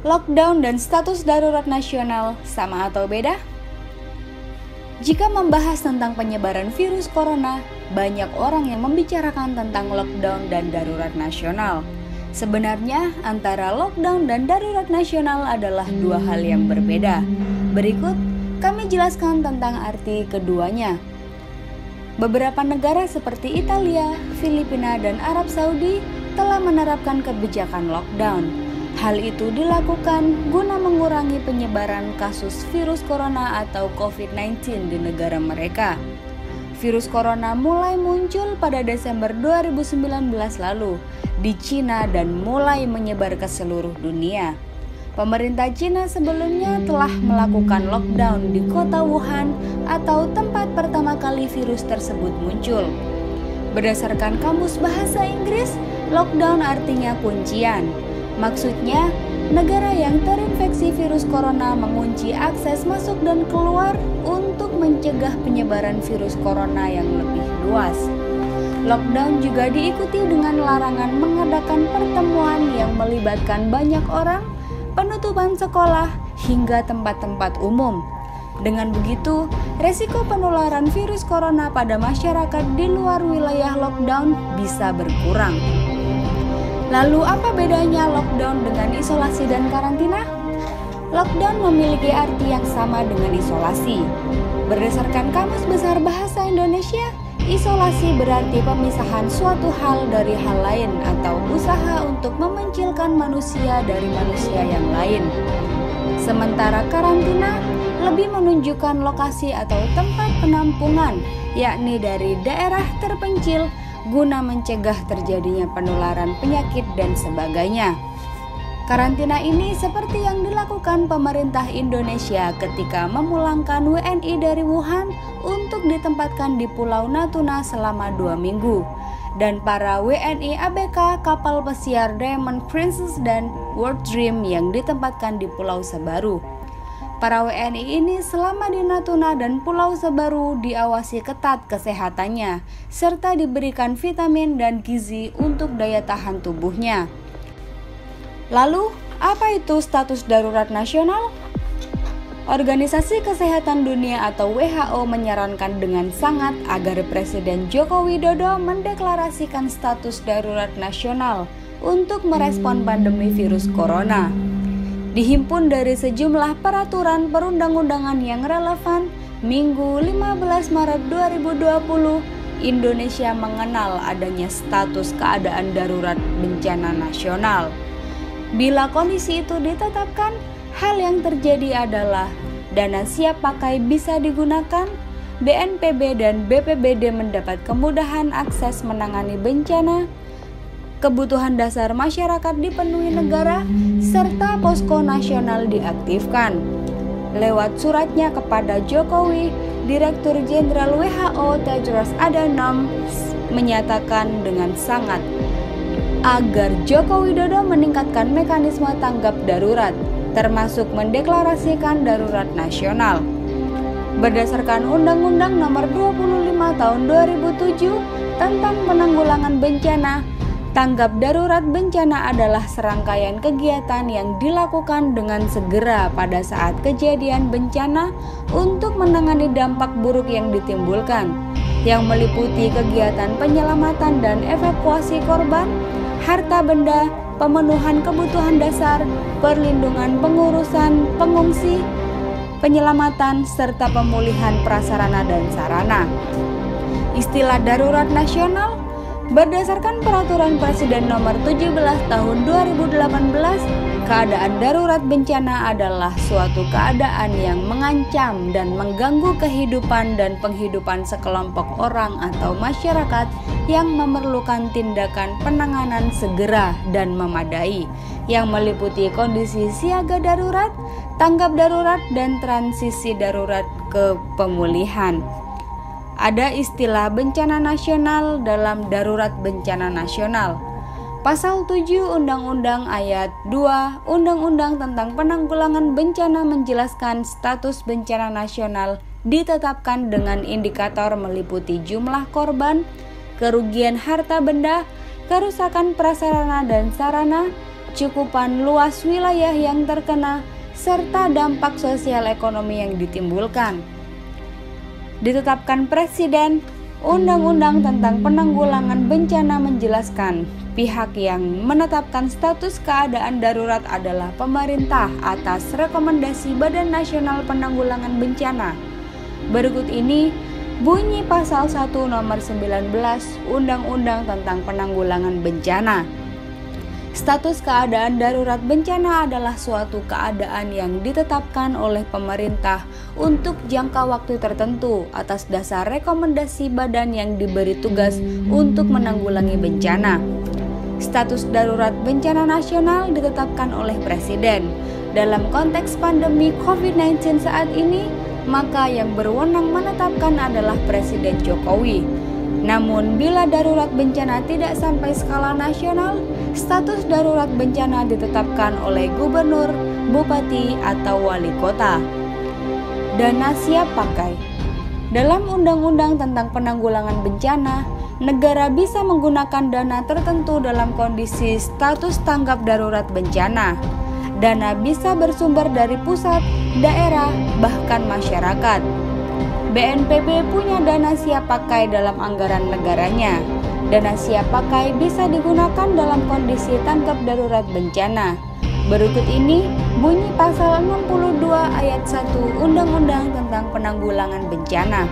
Lockdown dan status darurat nasional sama atau beda? Jika membahas tentang penyebaran virus corona, banyak orang yang membicarakan tentang lockdown dan darurat nasional. Sebenarnya antara lockdown dan darurat nasional adalah dua hal yang berbeda. Berikut kami jelaskan tentang arti keduanya. Beberapa negara seperti Italia, Filipina, dan Arab Saudi telah menerapkan kebijakan lockdown. Hal itu dilakukan guna mengurangi penyebaran kasus virus corona atau COVID-19 di negara mereka. Virus corona mulai muncul pada Desember 2019 lalu di Cina dan mulai menyebar ke seluruh dunia. Pemerintah Cina sebelumnya telah melakukan lockdown di kota Wuhan atau tempat pertama kali virus tersebut muncul. Berdasarkan Kamus Bahasa Inggris, lockdown artinya kuncian. Maksudnya, negara yang terinfeksi virus corona mengunci akses masuk dan keluar untuk mencegah penyebaran virus corona yang lebih luas. Lockdown juga diikuti dengan larangan mengadakan pertemuan yang melibatkan banyak orang, penutupan sekolah, hingga tempat-tempat umum. Dengan begitu, resiko penularan virus corona pada masyarakat di luar wilayah lockdown bisa berkurang. Lalu apa bedanya lockdown dengan isolasi dan karantina? Lockdown memiliki arti yang sama dengan isolasi. Berdasarkan Kamus Besar Bahasa Indonesia, isolasi berarti pemisahan suatu hal dari hal lain atau usaha untuk memencilkan manusia dari manusia yang lain. Sementara karantina lebih menunjukkan lokasi atau tempat penampungan, yakni dari daerah terpencil guna mencegah terjadinya penularan penyakit dan sebagainya. Karantina ini seperti yang dilakukan pemerintah Indonesia ketika memulangkan WNI dari Wuhan untuk ditempatkan di Pulau Natuna selama 2 minggu. Dan para WNI ABK kapal pesiar Diamond Princess dan World Dream yang ditempatkan di Pulau Sebaru. Para WNI ini selama di Natuna dan Pulau Sebaru diawasi ketat kesehatannya, serta diberikan vitamin dan gizi untuk daya tahan tubuhnya. Lalu, apa itu status darurat nasional? Organisasi Kesehatan Dunia atau WHO menyarankan dengan sangat agar Presiden Joko Widodo mendeklarasikan status darurat nasional untuk merespon pandemi virus corona. Dihimpun dari sejumlah peraturan perundang-undangan yang relevan, Minggu 15 Maret 2020, Indonesia mengenal adanya status keadaan darurat bencana nasional. Bila kondisi itu ditetapkan, hal yang terjadi adalah dana siap pakai bisa digunakan, BNPB dan BPBD mendapat kemudahan akses menangani bencana, kebutuhan dasar masyarakat dipenuhi negara, serta posko nasional diaktifkan. Lewat suratnya kepada Jokowi, Direktur Jenderal WHO Tedros Adhanom menyatakan dengan sangat agar Joko Widodo meningkatkan mekanisme tanggap darurat, termasuk mendeklarasikan darurat nasional. Berdasarkan Undang-Undang Nomor 25 Tahun 2007 tentang Penanggulangan Bencana, tanggap darurat bencana adalah serangkaian kegiatan yang dilakukan dengan segera pada saat kejadian bencana untuk menangani dampak buruk yang ditimbulkan, yang meliputi kegiatan penyelamatan dan evakuasi korban, harta benda, pemenuhan kebutuhan dasar, perlindungan pengurusan pengungsi, penyelamatan, serta pemulihan prasarana dan sarana. Istilah darurat nasional berdasarkan Peraturan Presiden Nomor 17 Tahun 2018, keadaan darurat bencana adalah suatu keadaan yang mengancam dan mengganggu kehidupan dan penghidupan sekelompok orang atau masyarakat yang memerlukan tindakan penanganan segera dan memadai, yang meliputi kondisi siaga darurat, tanggap darurat, dan transisi darurat ke pemulihan. Ada istilah bencana nasional dalam darurat bencana nasional. Pasal 7 Undang-Undang Ayat 2 Undang-Undang tentang Penanggulangan Bencana menjelaskan status bencana nasional ditetapkan dengan indikator meliputi jumlah korban, kerugian harta benda, kerusakan prasarana dan sarana, cakupan luas wilayah yang terkena, serta dampak sosial ekonomi yang ditimbulkan. Ditetapkan Presiden, Undang-Undang tentang Penanggulangan Bencana menjelaskan pihak yang menetapkan status keadaan darurat adalah pemerintah atas rekomendasi Badan Nasional Penanggulangan Bencana. Berikut ini bunyi pasal 1 nomor 19 Undang-Undang tentang Penanggulangan Bencana. Status keadaan darurat bencana adalah suatu keadaan yang ditetapkan oleh pemerintah untuk jangka waktu tertentu atas dasar rekomendasi badan yang diberi tugas untuk menanggulangi bencana. Status darurat bencana nasional ditetapkan oleh Presiden. Dalam konteks pandemi COVID-19 saat ini, maka yang berwenang menetapkan adalah Presiden Jokowi. Namun, bila darurat bencana tidak sampai skala nasional, status darurat bencana ditetapkan oleh gubernur, bupati, atau wali kota. Dana siap pakai. Dalam Undang-Undang tentang Penanggulangan Bencana, negara bisa menggunakan dana tertentu dalam kondisi status tanggap darurat bencana. Dana bisa bersumber dari pusat, daerah, bahkan masyarakat. BNPB punya dana siap pakai dalam anggaran negaranya. Dana siap pakai bisa digunakan dalam kondisi tanggap darurat bencana. Berikut ini bunyi pasal 62 ayat 1 Undang-Undang tentang Penanggulangan Bencana.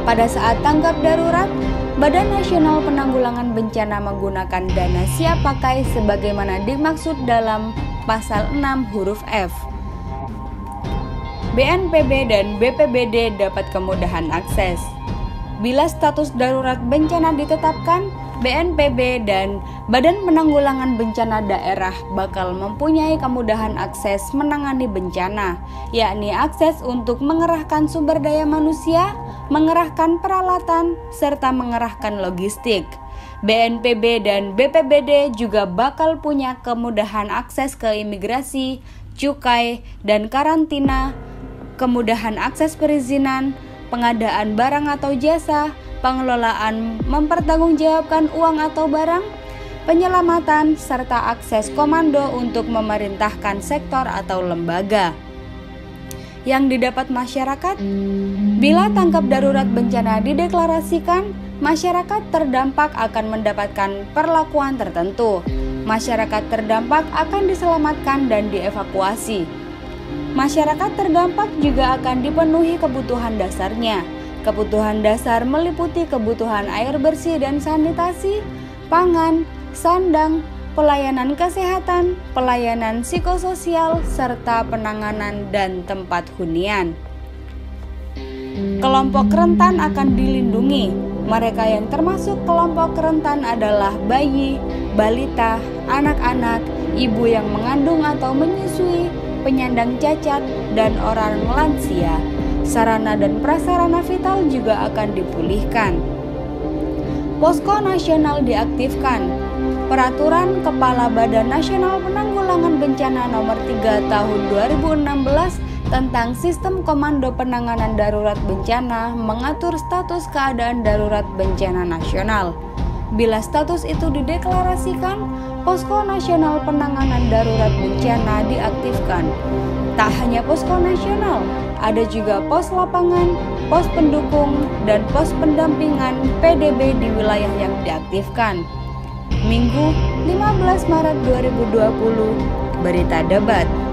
Pada saat tanggap darurat, Badan Nasional Penanggulangan Bencana menggunakan dana siap pakai sebagaimana dimaksud dalam pasal 6 huruf F. BNPB dan BPBD dapat kemudahan akses. Bila status darurat bencana ditetapkan, BNPB dan Badan Penanggulangan Bencana Daerah bakal mempunyai kemudahan akses menangani bencana, yakni akses untuk mengerahkan sumber daya manusia, mengerahkan peralatan, serta mengerahkan logistik. BNPB dan BPBD juga bakal punya kemudahan akses ke imigrasi, cukai, dan karantina, kemudahan akses perizinan, pengadaan barang atau jasa, pengelolaan mempertanggungjawabkan uang atau barang, penyelamatan, serta akses komando untuk memerintahkan sektor atau lembaga. Yang didapat masyarakat, bila tanggap darurat bencana dideklarasikan, masyarakat terdampak akan mendapatkan perlakuan tertentu. Masyarakat terdampak akan diselamatkan dan dievakuasi. Masyarakat terdampak juga akan dipenuhi kebutuhan dasarnya. Kebutuhan dasar meliputi kebutuhan air bersih dan sanitasi, pangan, sandang, pelayanan kesehatan, pelayanan psikososial, serta penanganan dan tempat hunian. Kelompok rentan akan dilindungi. Mereka yang termasuk kelompok rentan adalah bayi, balita, anak-anak, ibu yang mengandung atau menyusui, penyandang cacat, dan orang lansia. Sarana dan prasarana vital juga akan dipulihkan. Posko Nasional diaktifkan. Peraturan Kepala Badan Nasional Penanggulangan Bencana Nomor 3 Tahun 2016 tentang Sistem Komando Penanganan Darurat Bencana mengatur status keadaan darurat bencana nasional. Bila status itu dideklarasikan, Posko Nasional Penanganan Darurat Bencana diaktifkan. Tak hanya posko nasional, ada juga pos lapangan, pos pendukung, dan pos pendampingan PDB di wilayah yang diaktifkan. Minggu 15 Maret 2020, Berita Debat.